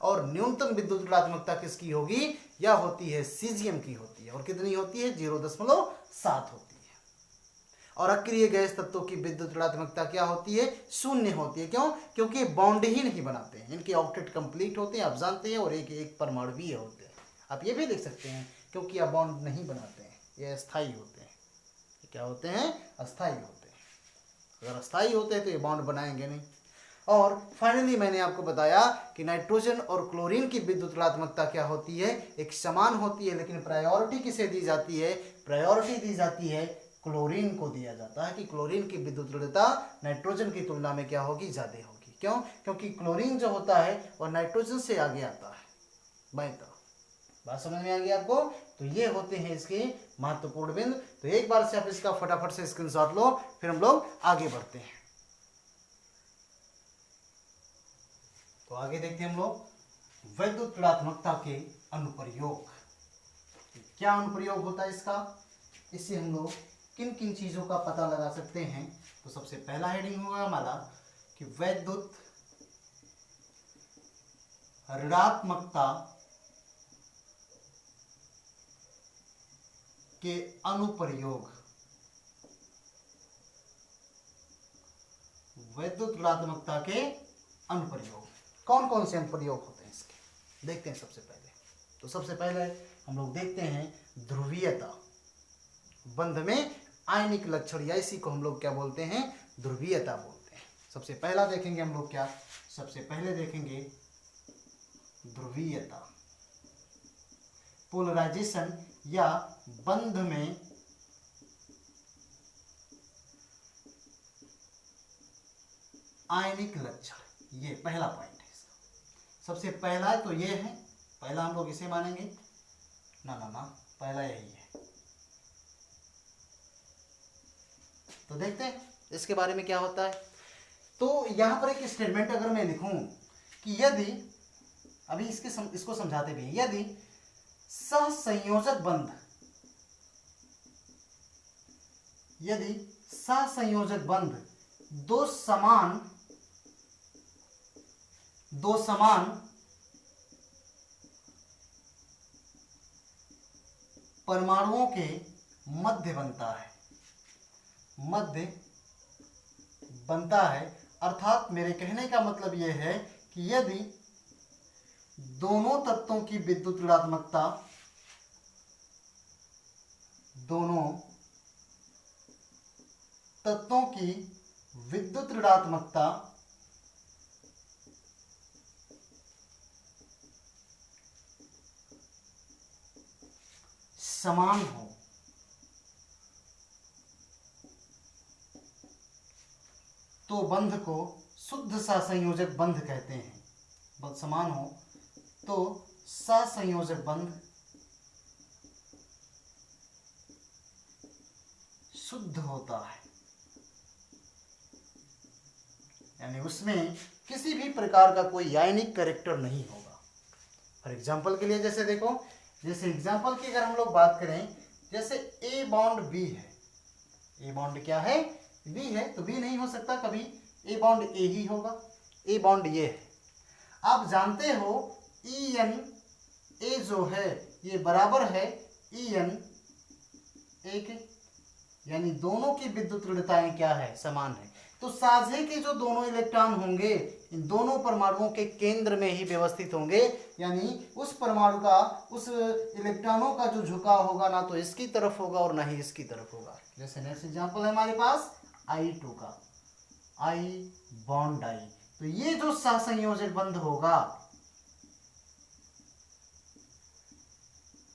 और न्यूनतम विद्युत ऋणात्मकता किसकी होगी? या होती है सीजियम की होती है, और कितनी होती है? 0.7 होती है। और अक्रिय गैस तत्वों की विद्युत ऋणात्मकता क्या होती है? 0 होती है। क्यों? क्योंकि बॉन्ड ही नहीं बनाते हैं, इनके ऑक्टेट कंप्लीट होते हैं, आप जानते हैं, और एक एक परमाणुवीय होते हैं। आप ये भी देख सकते हैं, क्योंकि आप बॉन्ड नहीं बनाते हैं, ये अस्थायी होते हैं। क्या होते हैं? अस्थायी होते हैं। अगर अस्थायी होते हैं तो ये बॉन्ड बनाएंगे नहीं। और फाइनली मैंने आपको बताया कि नाइट्रोजन और क्लोरीन की विद्युत ऋणात्मकता क्या होती है? एक समान होती है, लेकिन प्रायोरिटी किसे दी जाती है? प्रायोरिटी दी जाती है क्लोरीन को दिया जाता है कि क्लोरीन की विद्युत ऋणता नाइट्रोजन की तुलना में क्या होगी? ज्यादा होगी। क्यों? क्योंकि क्लोरीन जो होता है वो नाइट्रोजन से आगे आता है बाएं तरफ। बात समझ में आ गई आपको? तो ये होते हैं इसके महत्वपूर्ण बिंदु। तो एक बार से आप इसका फटाफट से स्क्रीनशॉट लो, फिर हम लोग आगे बढ़ते हैं। तो आगे देखते हैं हम लोग विद्युत ऋणात्मकता के अनुप्रयोग। क्या अनुप्रयोग होता है इसका? इससे हम लोग किन किन चीजों का पता लगा सकते हैं? तो सबसे पहला हेडिंग होगा हमारा कि विद्युत ऋणात्मकता के अनुप्रयोग। विद्युत ऋणात्मकता के अनुप्रयोग कौन कौन से अनुप्रयोग होते हैं इसके, देखते हैं सबसे पहले। तो सबसे पहले हम लोग देखते हैं ध्रुवीयता। बंध में आयनिक लक्षण, या इसी को हम लोग क्या बोलते हैं? ध्रुवीयता बोलते हैं। सबसे पहला देखेंगे हम लोग क्या? सबसे पहले देखेंगे ध्रुवीयता, पोलराइजेशन, या बंध में आयनिक लक्षण। ये पहला पॉइंट है इसका। सबसे पहला तो ये है, पहला हम लोग इसे मानेंगे। ना पहला यही है। तो देखते हैं इसके बारे में क्या होता है। तो यहां पर एक स्टेटमेंट अगर मैं लिखूं कि यदि, अभी इसको समझाते भी, यदि सहसंयोजक बंध दो समान परमाणुओं के मध्य बनता है, अर्थात मेरे कहने का मतलब यह है कि यदि दोनों तत्वों की विद्युत ऋणात्मकता समान हो, तो बंध को शुद्ध सहसंयोजक बंध कहते हैं। बंध समान हो तो सहसंयोजक बंध शुद्ध होता है, यानी उसमें किसी भी प्रकार का कोई आयनिक कैरेक्टर नहीं होगा। फॉर एग्जाम्पल के लिए जैसे देखो, जैसे एग्जाम्पल की अगर हम लोग बात करें, जैसे ए बॉन्ड बी है, ए बॉन्ड क्या है, बी है, तो बी नहीं हो सकता कभी, ए बॉन्ड ए ही होगा, ए बॉन्ड ये है। आप जानते हो ई एन ए जो है ये बराबर है ई एन ए के, यानी दोनों की विद्युत ऋणताएं क्या है, समान है। तो साझे के जो दोनों इलेक्ट्रॉन होंगे इन दोनों परमाणुओं के केंद्र में ही व्यवस्थित होंगे, यानी उस परमाणु का, उस इलेक्ट्रॉनों का जो झुकाव होगा ना तो इसकी तरफ होगा और ना ही इसकी तरफ होगा। जैसे नेक्स्ट एग्जांपल है हमारे पास I2 का, I बॉन्ड I, तो ये जो सहसंयोजक बंध होगा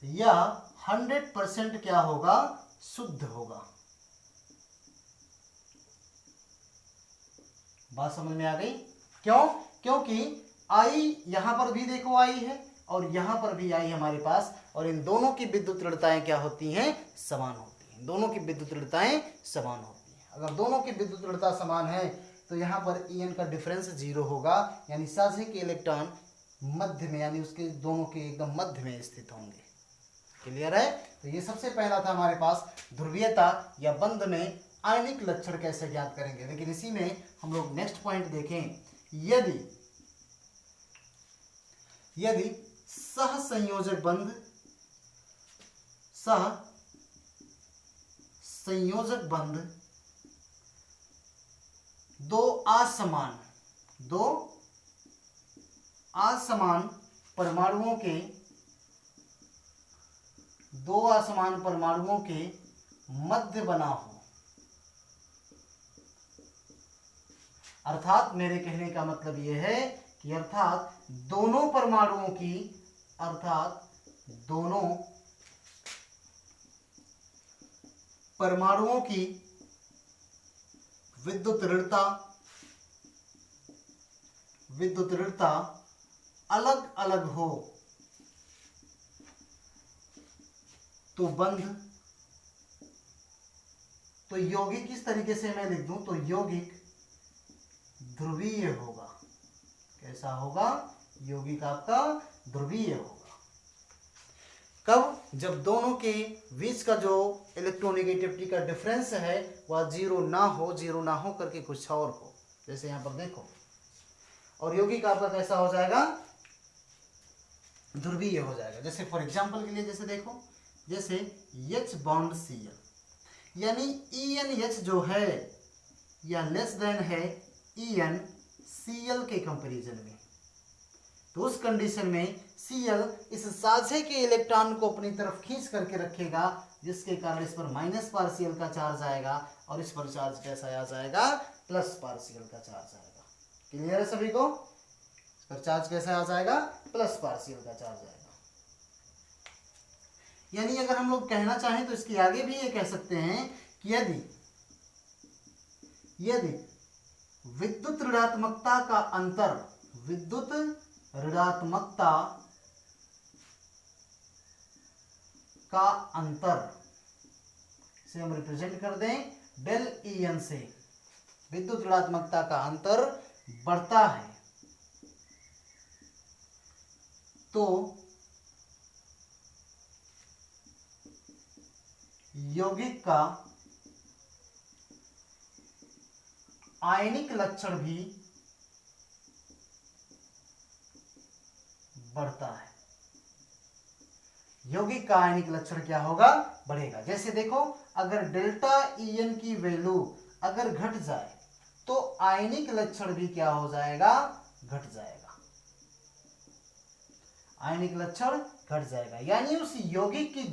यह 100% क्या होगा, शुद्ध होगा। बात समझ में आ गई? क्यों? क्योंकि I यहां पर भी देखो I है और यहां पर भी I हमारे पास, और इन दोनों की विद्युत ऋणताएं क्या होती हैं, समान होती हैं। दोनों की विद्युत ऋणताएं समान होती हैं। अगर दोनों की विद्युत ऋणता समान है तो यहाँ पर En का डिफरेंस 0 होगा, यानी साझे के इलेक्ट्रॉन मध्य में, यानी उसके दोनों के एकदम मध्य में स्थित होंगे। क्लियर है? तो ये सबसे पहला था हमारे पास ध्रुवीयता या बंध में आयनिक लक्षण कैसे ज्ञात करेंगे। लेकिन इसी में हम लोग नेक्स्ट पॉइंट देखें, यदि सहसंयोजक बंध दो असमान परमाणुओं के मध्य बना हो, अर्थात मेरे कहने का मतलब यह है कि अर्थात दोनों परमाणुओं की विद्युत ऋणता अलग अलग हो तो बंध, तो यौगिक किस तरीके से मैं लिख दूं, तो यौगिक ध्रुवीय होगा। कैसा होगा? यौगिक आपका ध्रुवीय होगा। कब? जब दोनों के बीच का जो इलेक्ट्रोनेगेटिविटी का डिफरेंस है वह 0 ना हो करके कुछ और हो। जैसे यहां पर देखो, और यौगिक आपका कैसा हो जाएगा? ध्रुवीय हो जाएगा। जैसे फॉर एग्जांपल के लिए जैसे देखो, जैसे H बॉन्ड Cl, यानी ENH जो है यह लेस देन है EnCl के कंपैरिजन में, तो उस कंडीशन में Cl इस साझे के इलेक्ट्रॉन को अपनी तरफ खींच करके रखेगा, जिसके कारण इस पर माइनस पार्शियल का चार्ज आएगा और इस पर चार्ज कैसा आ जाएगा? प्लस पार्शियल का चार्ज आएगा। क्लियर है सभी को? इस पर चार्ज कैसा आ जाएगा? प्लस पार्शियल का चार्ज आएगा। यानी अगर हम लोग कहना चाहें तो इसके आगे भी ये कह सकते हैं कि यदि विद्युत ऋणात्मकता का अंतर, से हम रिप्रेजेंट कर दें डेल En से, विद्युत ऋणात्मकता का अंतर बढ़ता है तो यौगिक का आयनिक लक्षण भी बढ़ता है। यौगिक का आयनिक लक्षण क्या होगा? बढ़ेगा। जैसे देखो, अगर डेल्टा En की वैल्यू अगर घट जाए तो आयनिक लक्षण भी क्या हो जाएगा? घट जाएगा। आयनिक लक्षण घट जाएगा, यानी उस यौगिक की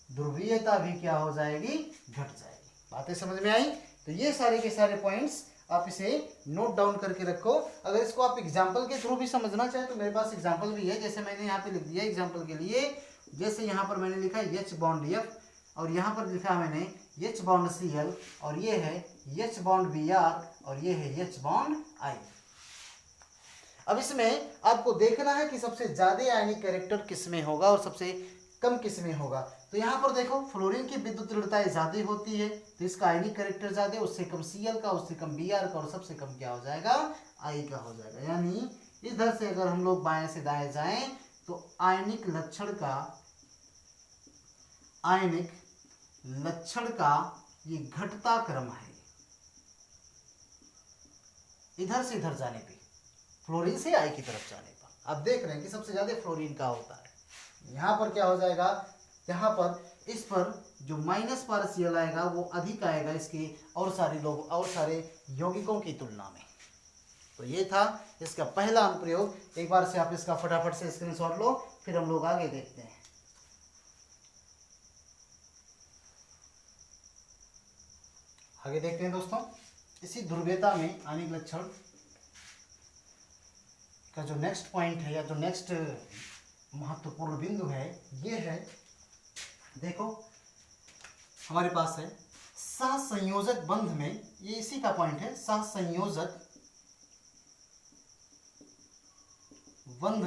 ध्रुवीयता भी क्या हो जाएगी? घट जाएगी। बातें समझ में आई? तो ये सारे के सारे पॉइंट्स आप इसे नोट डाउन करके रखो। अगर इसको आप एग्जाम्पल के थ्रू भी समझना चाहें तो मेरे पास एग्जाम्पल भी है। जैसे मैंने यहाँ पे लिख दिया एग्जाम्पल के लिए, जैसे यहाँ पर मैंने लिखा H बॉन्ड F और यहाँ पर लिखा मैंने H बॉन्ड Cl और ये है H बॉन्ड Br और ये है H बॉन्ड I। अब इसमें आपको देखना है कि सबसे ज्यादा आयनिक कैरेक्टर किस में होगा और सबसे कम किस में होगा। तो यहाँ पर देखो फ्लोरीन की विद्युत दृढ़ता ज्यादा होती है तो इसका आयनिक कैरेक्टर ज्यादा, उससे कम Cl का, उससे कम Br का और सबसे कम क्या हो जाएगा, I का हो जाएगा। यानी इधर से अगर हम लोग बाएं से दाएं जाएं तो आयनिक लक्षण का ये घटता क्रम है इधर से इधर जाने पे, फ्लोरीन से I की तरफ जाने पर। आप देख रहे हैं कि सबसे ज्यादा फ्लोरीन का होता है। यहाँ पर क्या हो जाएगा, यहाँ पर इस पर जो माइनस पर Cl आएगा वो अधिक आएगा इसके और सारे यौगिकों की तुलना में। तो ये था इसका पहला अनुप्रयोग। एक बार से आप इसका फटाफट से स्क्रीनशॉट लो, फिर हम लोग आगे देखते हैं। आगे देखते हैं दोस्तों, इसी ध्रुवीयता में आयनिक लक्षण का जो नेक्स्ट पॉइंट है या जो नेक्स्ट महत्वपूर्ण बिंदु है ये है, देखो हमारे पास है सहसंयोजक बंध में, ये इसी का पॉइंट है। सहसंयोजक बंध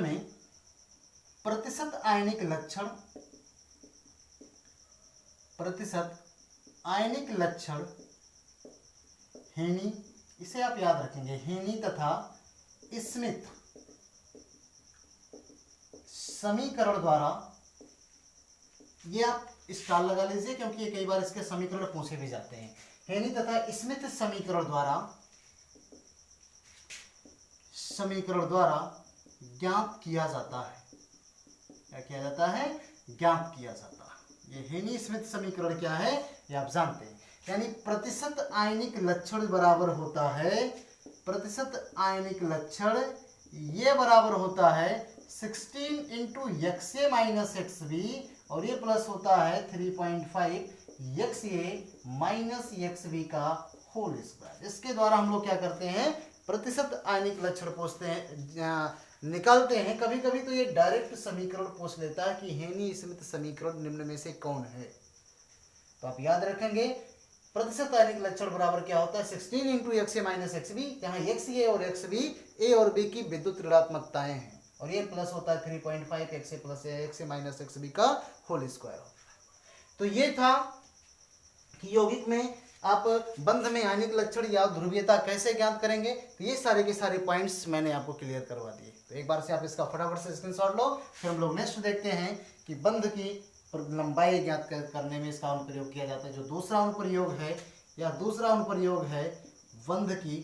में प्रतिशत आयनिक लक्षण हेनी, इसे आप याद रखेंगे, हेनी तथा स्मिथ समीकरण द्वारा, ये आप स्टार लगा लीजिए क्योंकि ये कई बार इसके समीकरण पूछे भी जाते हैं। हेनी तथा स्मिथ समीकरण द्वारा ज्ञात किया जाता है। क्या किया जाता है, ज्ञात किया जाता है। ये हेनी स्मिथ समीकरण क्या है ये आप जानते हैं। यानी प्रतिशत आयनिक लक्षण बराबर होता है, प्रतिशत आयनिक लक्षण ये बराबर होता है 16 इंटू XA माइनस XB और ये प्लस होता है 3.5 XA माइनस XB का होल स्क्वायर। इसके द्वारा हम लोग क्या करते हैं, प्रतिशत आयनिक लक्षण पूछते हैं, निकालते हैं। कभी कभी तो ये डायरेक्ट समीकरण पूछ लेता है कि हेनी स्मिथ समीकरण निम्न में से कौन है। तो आप याद रखेंगे प्रतिशत आयनिक लक्षण बराबर क्या होता है 16 इंटू XA माइनस XB, जहाँ XA और XB A और B की विद्युत ऋणात्मकताएं हैं और ये प्लस होता है 3.5 XA plus XA minus XB का होल स्क्वायर। तो ये था कि यौगिक में आप बंध में आयनिक लक्षण या ध्रुवीयता कैसे ज्ञात करेंगे। तो ये सारे के सारे पॉइंट्स मैंने आपको क्लियर करवा दिए। तो एक बार से आप इसका फटाफट से स्क्रीनशॉट लो, फिर हम लोग नेक्स्ट देखते हैं कि बंध की लंबाई ज्ञात करने में इसका अनुप्रयोग किया जाता है। जो दूसरा अनुप्रयोग है बंध की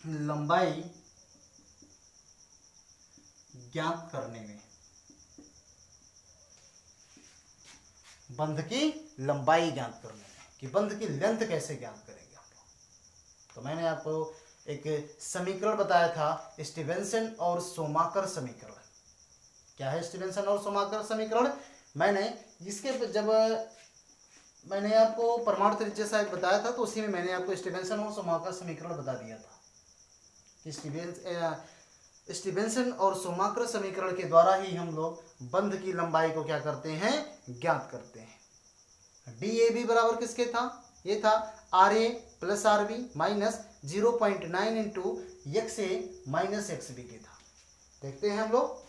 लंबाई ज्ञात करने में, बंध की लंबाई ज्ञात करने में कि बंध की लेंथ कैसे ज्ञात करेंगे हम लोग। तो मैंने आपको एक समीकरण बताया था, स्टीवेंसन और सोमाकर समीकरण। क्या है स्टीवेंसन और सोमाकर समीकरण? जब मैंने आपको परमाणु त्रिज्या शायद बताया था तो उसी में मैंने आपको स्टीवेंसन और सोमाकर समीकरण बता दिया था कि स्टीवेंसन और सोमाकर समीकरण के द्वारा ही हम लोग बंध की लंबाई को क्या करते हैं, ज्ञात करते हैं। DAB बराबर किसके था, ये था RA plus RB minus 0.9 into XA minus XB के था। देखते हैं हम लोग,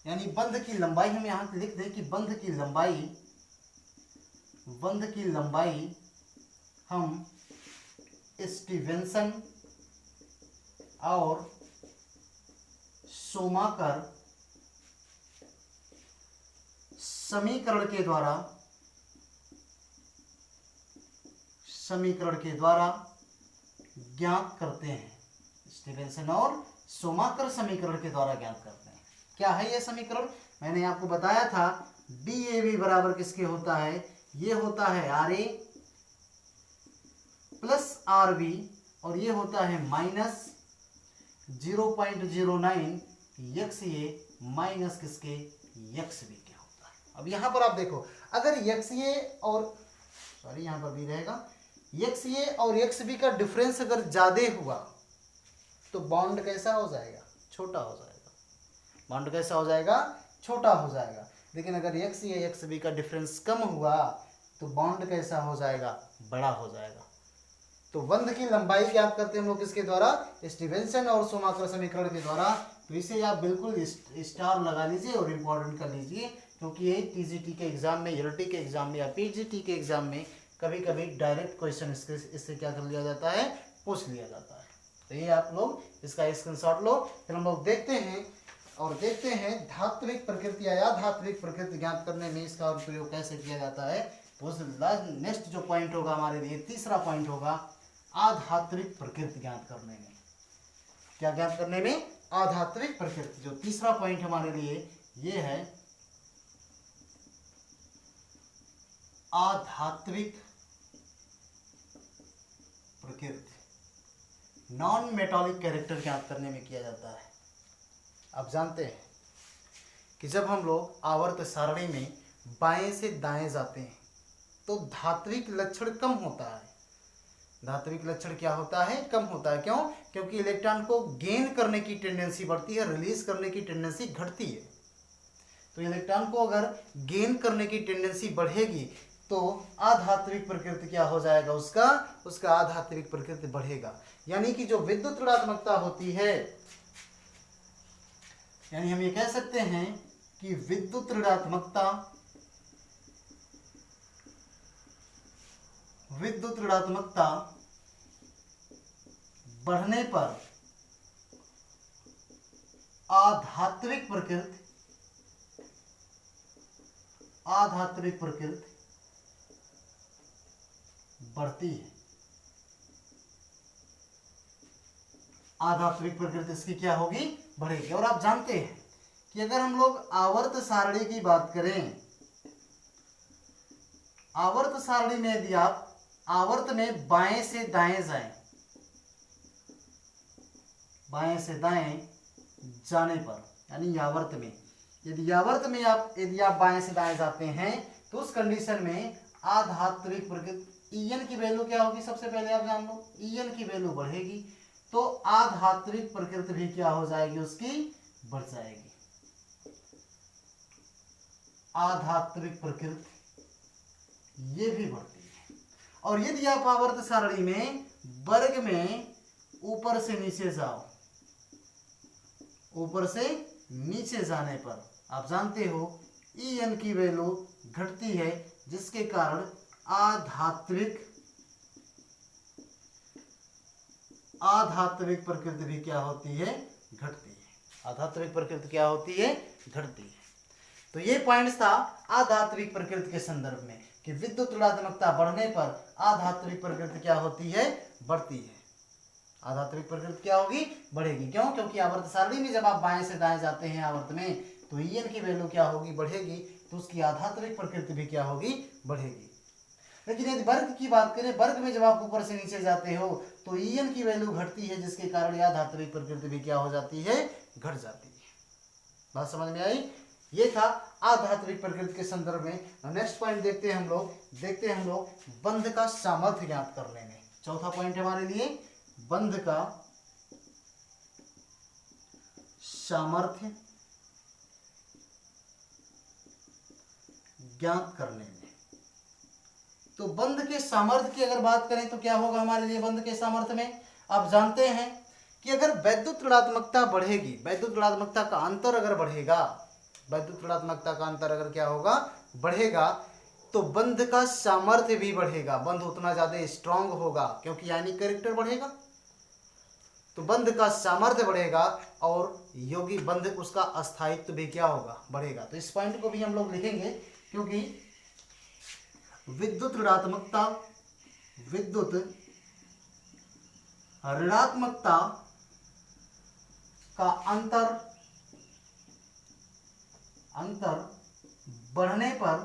यानी बंध की लंबाई हम यहां लिख दें कि बंध की लंबाई हम स्टीवेंसन और सोमाकर समीकरण के द्वारा ज्ञात करते हैं। स्टीवेंसन और सोमाकर समीकरण के द्वारा ज्ञात करते हैं। क्या है यह समीकरण? मैंने आपको बताया था DAB बराबर किसके होता है, ये होता है RA प्लस RB और ये होता है माइनस 0.09 XA माइनस किसके, XB के होता है। अब यहां पर आप देखो, अगर XA और यहां पर भी रहेगा, XA और XB का डिफरेंस अगर ज्यादा हुआ तो बॉन्ड कैसा हो जाएगा, छोटा हो जाएगा। बॉन्ड कैसा हो जाएगा, छोटा हो जाएगा। लेकिन अगर x या x b का डिफरेंस कम हुआ तो बॉन्ड कैसा हो जाएगा, बड़ा हो जाएगा। तो बंध की लंबाई ज्ञात करते हैं हम लोग किसके द्वारा, स्टीवेंसन और शूमाकर समीकरण के द्वारा। तो इसे आप बिल्कुल स्टार लगा लीजिए और इम्पोर्टेंट कर लीजिए, क्योंकि ये टीजीटी के एग्जाम में, एलटी के एग्जाम में या पीजीटी के एग्जाम में कभी कभी डायरेक्ट क्वेश्चन इससे क्या कर लिया जाता है, पूछ लिया जाता है। तो ये आप लोग इसका स्क्रीनशॉट लो। फिर हम लोग देखते हैं धात्विक प्रकृति या धात्विक प्रकृति ज्ञात करने में इसका प्रयोग कैसे किया जाता है। तो उस नेक्स्ट जो पॉइंट होगा हमारे लिए, तीसरा पॉइंट होगा आधात्विक प्रकृति ज्ञात करने में। क्या ज्ञात करने में, आधात्विक प्रकृति। जो तीसरा पॉइंट हमारे लिए ये है आधात्विक प्रकृति, नॉन मेटालिक कैरेक्टर ज्ञात करने में किया जाता है। आप जानते हैं कि जब हम लोग आवर्त सारणी में बाएं से दाएं जाते हैं तो धात्विक लक्षण कम होता है। धात्विक लक्षण क्या होता है, कम होता है। क्यों? क्योंकि इलेक्ट्रॉन को गेन करने की टेंडेंसी बढ़ती है, रिलीज करने की टेंडेंसी घटती है। तो इलेक्ट्रॉन को अगर गेन करने की टेंडेंसी बढ़ेगी तो आधात्विक प्रकृति क्या हो जाएगा, उसका आधात्विक प्रकृति बढ़ेगा। यानी कि जो विद्युत ऋणात्मकता होती है, यानी हम ये कह सकते हैं कि विद्युत ऋणात्मकता बढ़ने पर आधात्विक प्रकृति बढ़ती है। आधात्विक प्रकृति इसकी क्या होगी, बढ़ेगी। और आप जानते हैं कि अगर हम लोग आवर्त सारणी की बात करें, आवर्त सारणी में यदि आप आवर्त में बाएं से दाएं जाएं, बाएं से दाएं जाने पर, यानी आवर्त में यदि आप बाएं से दाएं जाते हैं तो उस कंडीशन में आधात्विक प्रकृति En की वैल्यू क्या होगी, सबसे पहले आप जान लो, En की वैल्यू बढ़ेगी तो आधात्विक प्रकृति भी क्या हो जाएगी, उसकी बढ़ जाएगी। आधात्विक प्रकृति ये भी बढ़ती है। और यदि आप आवर्त सारणी में वर्ग में ऊपर से नीचे जाओ, ऊपर से नीचे जाने पर आप जानते हो En की वैल्यू घटती है, जिसके कारण आधात्विक प्रकृति भी क्या होती है, घटती है। आधात्विक प्रकृति क्या होती है, घटती है। तो ये पॉइंट्स था आधात्विक प्रकृति के संदर्भ में कि विद्युत ऋणात्मकता बढ़ने पर आधात्विक प्रकृति क्या होती है, बढ़ती है। आधात्विक प्रकृति क्या होगी, बढ़ेगी। क्यों? क्योंकि आवर्त सारणी में जब आप बाएं से दाएं जाते हैं आवर्त में तो En की वैल्यू क्या होगी, बढ़ेगी, तो उसकी आधात्विक प्रकृति भी क्या होगी, बढ़ेगी। लेकिन यदि वर्ग की बात करें, वर्ग में जब आप ऊपर से नीचे जाते हो तो En की वैल्यू घटती है, जिसके कारण आधात्विक प्रकृति भी क्या हो जाती है, घट जाती है। बात समझ में आई? ये था आधात्विक प्रकृति के संदर्भ में। नेक्स्ट पॉइंट देखते हैं हम लोग बंध का सामर्थ्य ज्ञात करने में। चौथा पॉइंट हमारे लिए बंध का सामर्थ्य ज्ञात करने में। तो बंध के सामर्थ्य की अगर बात करें तो क्या होगा हमारे लिए बंध के सामर्थ्य में। आप जानते हैं कि अगर वैद्युत ऋणात्मकता बढ़ेगी, वैद्युत ऋणात्मकता का अंतर अगर बढ़ेगा, वैद्युत ऋणात्मकता का अंतर अगर क्या होगा, बढ़ेगा, तो बंध का सामर्थ्य भी बढ़ेगा। बंध उतना ज्यादा स्ट्रांग होगा क्योंकि आयनिक कैरेक्टर बढ़ेगा, तो बंध का सामर्थ्य बढ़ेगा और योगी बंध उसका अस्थायित्व भी क्या होगा, बढ़ेगा। तो इस पॉइंट को भी हम लोग लिखेंगे, क्योंकि विद्युत ऋणात्मकता का अंतर बढ़ने पर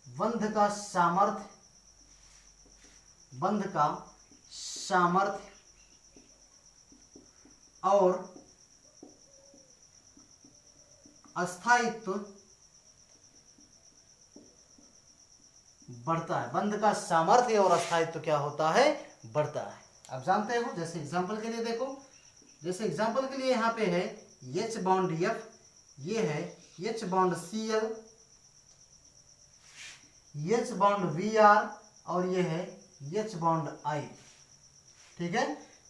बंध का सामर्थ्य और अस्थायित्व बढ़ता है। बंध का सामर्थ्य और अस्थायित्व क्या होता है, बढ़ता है। आप जानते हो, जैसे एग्जांपल के लिए देखो, जैसे एग्जांपल के लिए यहाँ पे है H बॉन्ड F, ये है H bond Cl, H bond Br और ये है H बॉन्ड I। ठीक है,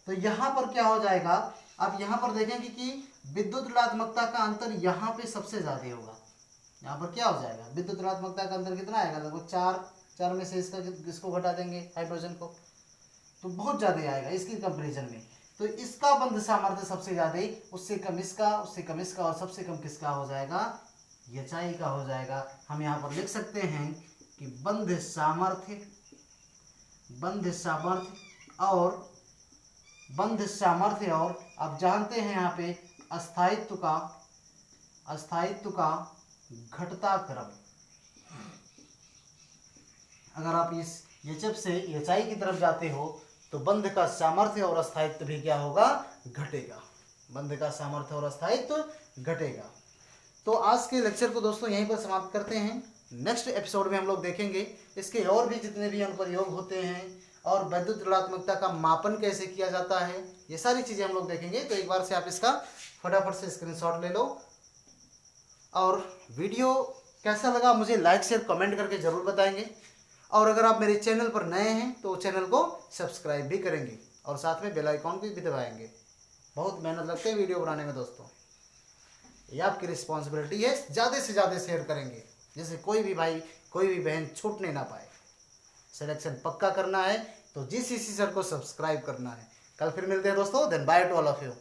तो यहाँ पर क्या हो जाएगा, आप यहाँ पर देखेंगे कि विद्युत ऋणात्मकता का अंतर यहाँ पे सबसे ज्यादा होगा। यहाँ पर क्या हो जाएगा, विद्युत ऋणात्मकता का अंतर कितना आएगा, लगभग 4 में से इसको घटा देंगे हाइड्रोजन को, तो बहुत ज़्यादा आएगा इसकी कंपेरिजन में। तो इसका बंध सामर्थ्य सबसे ज़्यादा, उससे कम इसका, उससे कम इसका और सबसे कम किसका हो जाएगा, HI का हो जाएगा। हम यहाँ पर लिख सकते हैं कि बंध सामर्थ्य और आप जानते हैं यहाँ पे अस्थायित्व का घटता क्रम। अगर आप इस HF से HI की तरफ जाते हो तो बंध का सामर्थ्य और अस्थायित्व भी क्या होगा, घटेगा। बंध का सामर्थ्य और अस्थायित्व घटेगा। तो आज के लेक्चर को दोस्तों यहीं पर समाप्त करते हैं। नेक्स्ट एपिसोड में हम लोग देखेंगे इसके और भी जितने भी अनुप्रयोग होते हैं और विद्युत ऋणात्मकता का मापन कैसे किया जाता है, ये सारी चीज़ें हम लोग देखेंगे। तो एक बार से आप इसका फटाफट से स्क्रीनशॉट ले लो और वीडियो कैसा लगा मुझे लाइक शेयर कमेंट करके ज़रूर बताएंगे। और अगर आप मेरे चैनल पर नए हैं तो चैनल को सब्सक्राइब भी करेंगे और साथ में बेल आइकॉन भी दबाएंगे। बहुत मेहनत लगती है वीडियो बनाने में दोस्तों, ये आपकी रिस्पॉन्सिबिलिटी है। ज़्यादा से ज़्यादा शेयर करेंगे जिससे कोई भी भाई कोई भी बहन छूटने ना पाए। सिलेक्शन पक्का करना है तो GCC सर को सब्सक्राइब करना है। कल फिर मिलते हैं दोस्तों। Then bye to all of you.